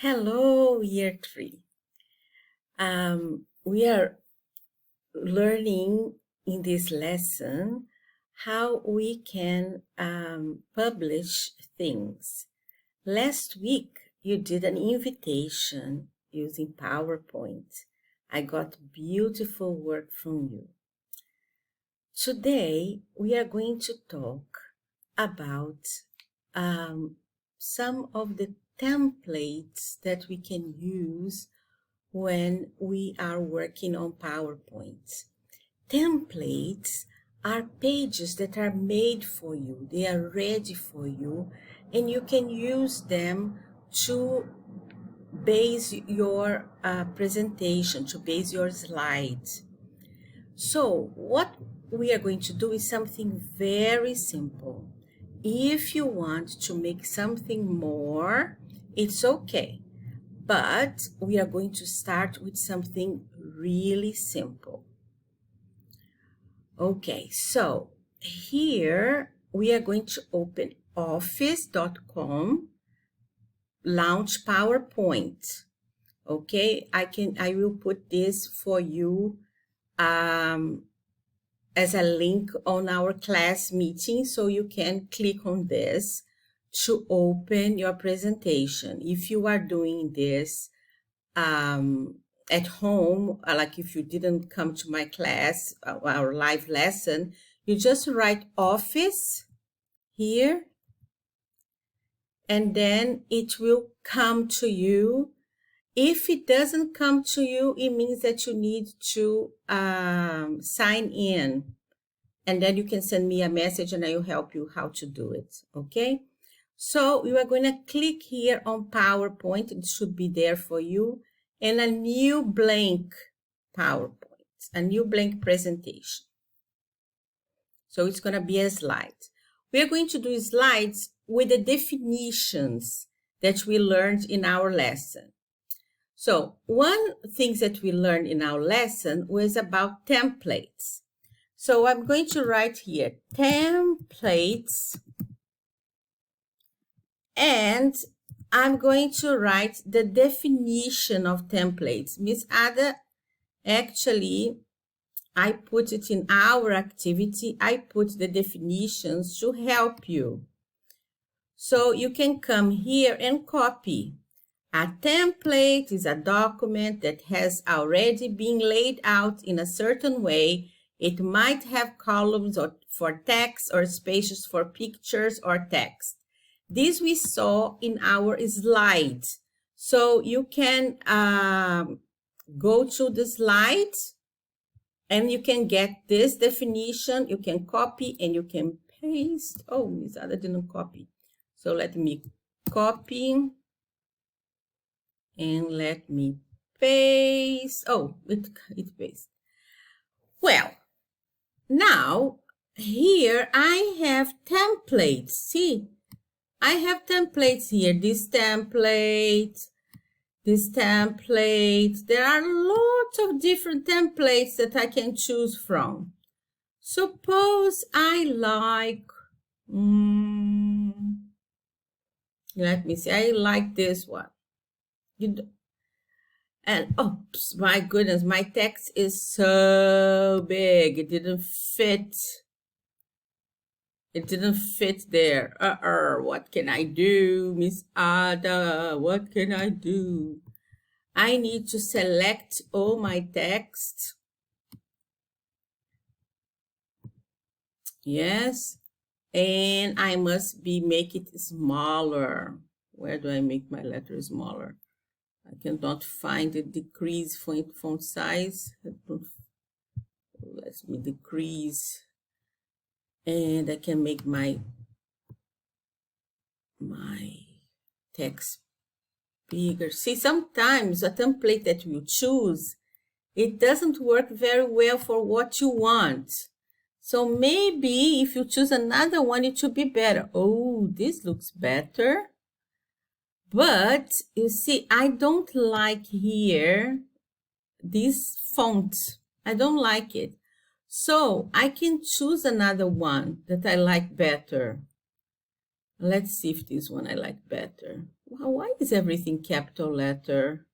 Hello, year 3. We are learning in this lesson how we can publish things. Last week, you did an invitation using PowerPoint. I got beautiful work from you. Today, we are going to talk about some of the templates that we can use when we are working on PowerPoint. Templates are pages that are made for you. They are ready for you, and you can use them to base your presentation, to base your slides. So what we are going to do is something very simple. If you want to make something more, it's okay. But we are going to start with something really simple. Okay, so here we are going to open office.com, launch PowerPoint. Okay, I will put this for you as a link on our class meeting, so you can click on this to open your presentation. If you are doing this at home, like if you didn't come to my class, our live lesson, you just write office here, and then it will come to you. If it doesn't come to you, it means that you need to sign in, and then you can send me a message and I will help you how to do it, okay? So you are going to click here on PowerPoint. It should be there for you, and a new blank PowerPoint, a new blank presentation. So it's going to be a slide. We are going to do slides with the definitions that we learned in our lesson. So one thing that we learned in our lesson was about templates. So I'm going to write here, templates, and I'm going to write the definition of templates. Miss Ada, actually, I put it in our activity. I put the definitions to help you. So you can come here and copy. A template is a document that has already been laid out in a certain way. It might have columns for text or spaces for pictures or text. This we saw in our slides. So you can go to the slides and you can get this definition. You can copy and you can paste. Oh, Miss Ada didn't copy. So let me copy. And let me paste. Oh, it pastes. Well, now here I have templates. See, I have templates here. This template. There are lots of different templates that I can choose from. Suppose I like, let me see, I like this one. And oh my goodness, my text is so big, it didn't fit there. What can I do, Miss Ada? What can I do? I need to select all my text. Yes, and I must make it smaller. Where do I make my letter smaller? I cannot find the decrease font size. Let me decrease, and I can make my text bigger. See, sometimes a template that you choose, it doesn't work very well for what you want. So maybe if you choose another one, it should be better. Oh, this looks better. But you see, I don't like here this font. I don't like it. So I can choose another one that I like better. Let's see if this one I like better. Why is everything capital letter?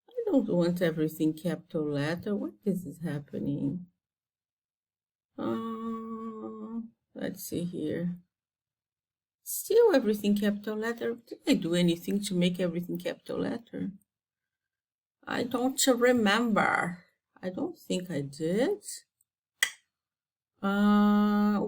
I don't want everything capital letter. What is happening? Let's see here. Still everything capital letter. Did I do anything to make everything capital letter? I don't remember. I don't think I did. Well.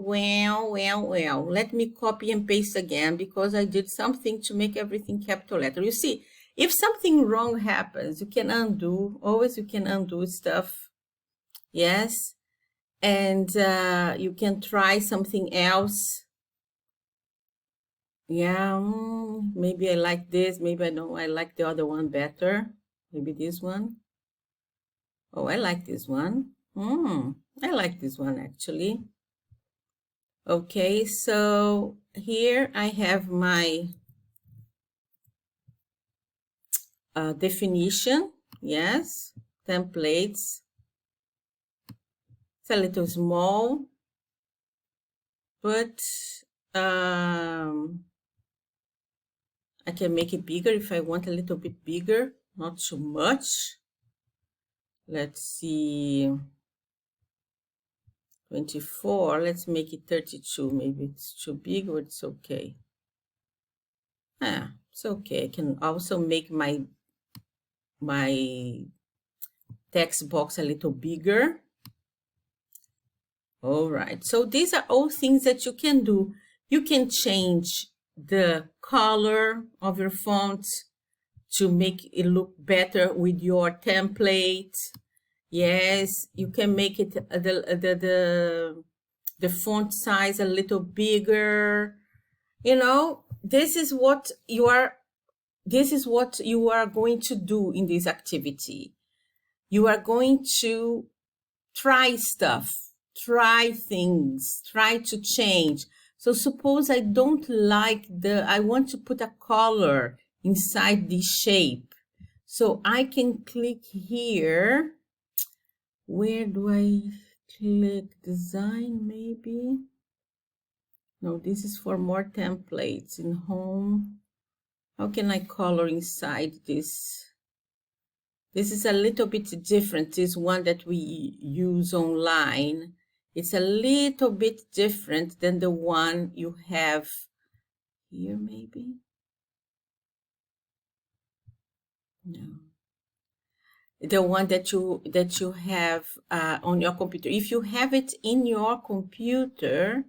Let me copy and paste again because I did something to make everything capital letter. You see, if something wrong happens, you can undo. Always you can undo stuff. Yes. And you can try something else. Yeah, maybe I like this. Maybe I don't. I like the other one better. Maybe this one. Oh, I like this one. I like this one actually. Okay, so here I have my definition. Yes, templates. It's a little small, but I can make it bigger if I want a little bit bigger, not too much. Let's see, 24, let's make it 32. Maybe it's too big, but it's okay. It's okay. I can also make my text box a little bigger. All right, so these are all things that you can do. You can change the color of your font to make it look better with your template. Yes, you can make it the font size a little bigger. You know, this is what you are going to do in this activity. You are going to try stuff, try things, try to change. So suppose I don't like I want to put a color inside this shape. So I can click here. Where do I click? Design, maybe? No, this is for more templates. In home. How can I color inside this? This is a little bit different. This one that we use online. It's a little bit different than the one you have here, maybe? No. The one that you have on your computer. If you have it in your computer,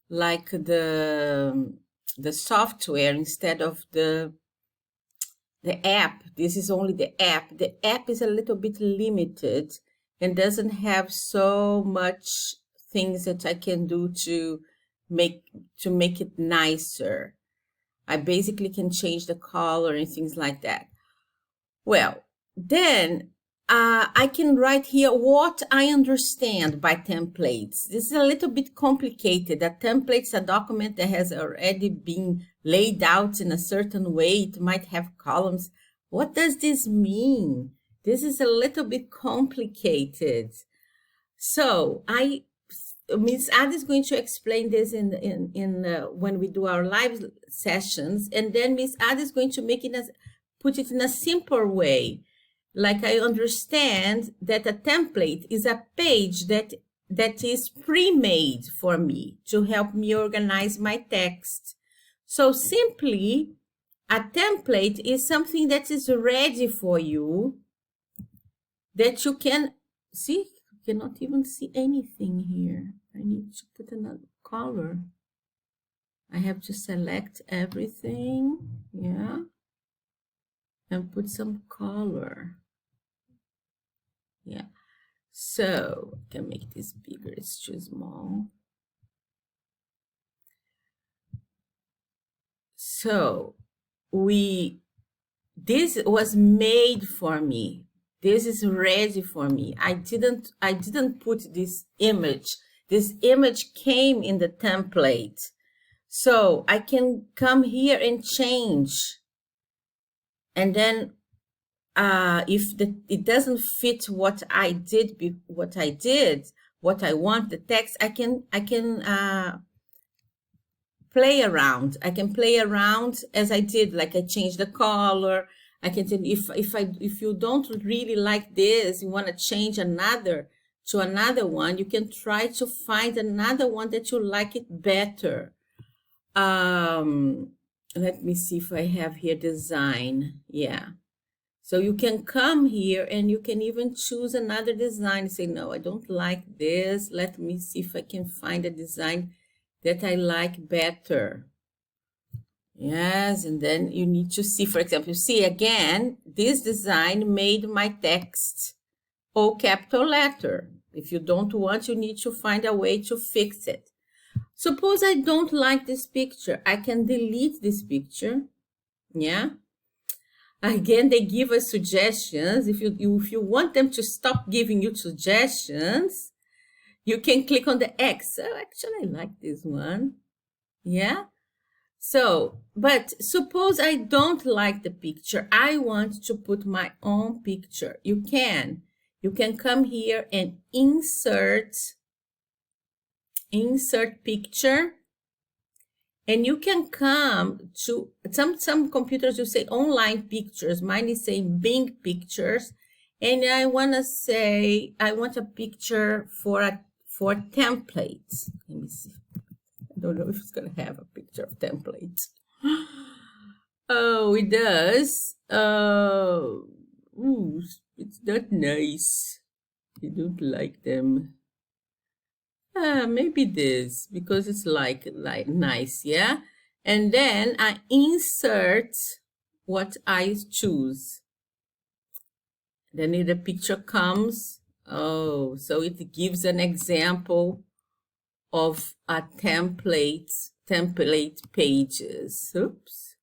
like the software instead of the app, this is only the app. The app is a little bit limited and doesn't have so much things that I can do to make it nicer. I basically can change the color and things like that. Well, then I can write here what I understand by templates. This is a little bit complicated. A template is a document that has already been laid out in a certain way. It might have columns. What does this mean? This is a little bit complicated. So Ms. Ada is going to explain this when we do our live sessions, and then Ms. Ada is going to put it in a simpler way. Like I understand that a template is a page that is pre-made for me to help me organize my text. So simply, a template is something that is ready for you, that you can see. You cannot even see anything here. I need to put another color. I have to select everything, yeah, and put some color. Yeah, so I can make this bigger. It's too small. So this was made for me. This is ready for me. I didn't put this image. This image came in the template. So I can come here and change. And then if it doesn't fit what I want, the text, I can play around. I can play around as I did, like I changed the color. I can tell if you don't really like this, you want to change another to another one, you can try to find another one that you like it better. Let me see if I have here design. Yeah. So you can come here and you can even choose another design. Say, no, I don't like this. Let me see if I can find a design that I like better. Yes, and then you need to see, for example, you see again, this design made my text all capital letter. If you don't want, you need to find a way to fix it. Suppose I don't like this picture. I can delete this picture. Yeah. Again, they give us suggestions. If you want them to stop giving you suggestions, you can click on the X. Oh, actually, I like this one. Yeah. So, but suppose I don't like the picture. I want to put my own picture. You can come here and insert picture. And you can come to some computers, you say online pictures. Mine is saying Bing pictures. And I want to say, I want a picture for templates. Let me see. I don't know if it's going to have a picture of templates. Oh, it does. Ooh, it's not nice. I don't like them. Maybe this, because it's like nice, yeah? And then I insert what I choose. Then the picture comes. Oh, so it gives an example of a template pages. Oops.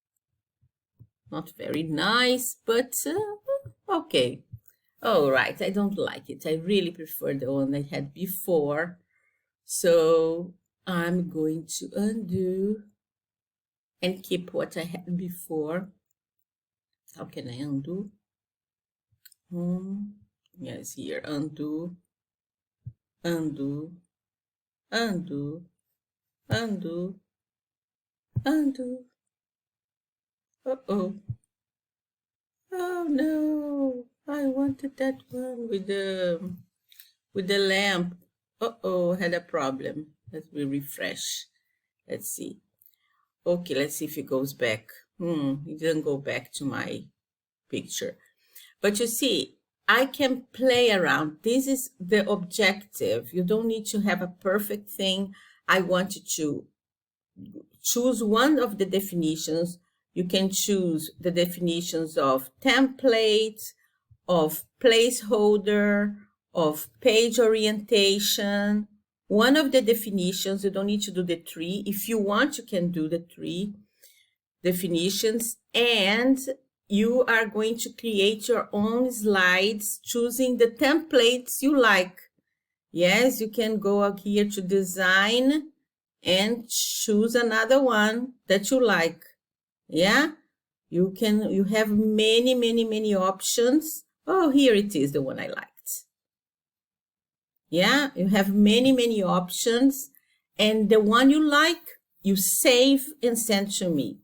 Not very nice, but okay. All right, I don't like it. I really prefer the one I had before. So I'm going to undo and keep what I had before. How can I undo? Yes, here, undo, undo, undo, undo, undo. Uh-oh. Oh no, I wanted that one with the lamp. Uh-oh, had a problem. Let me refresh. Let's see. Okay, let's see if it goes back. It didn't go back to my picture. But you see, I can play around. This is the objective. You don't need to have a perfect thing. I want you to choose one of the definitions. You can choose the definitions of template, of placeholder, of page orientation. One of the definitions, you don't need to do the 3. If you want, you can do the 3 definitions, and you are going to create your own slides choosing the templates you like. Yes, you can go up here to design and choose another one that you like. Yeah, you have many options. Oh, here it is, the one I liked. Yeah, you have many options, and the one you like, you save and send to me.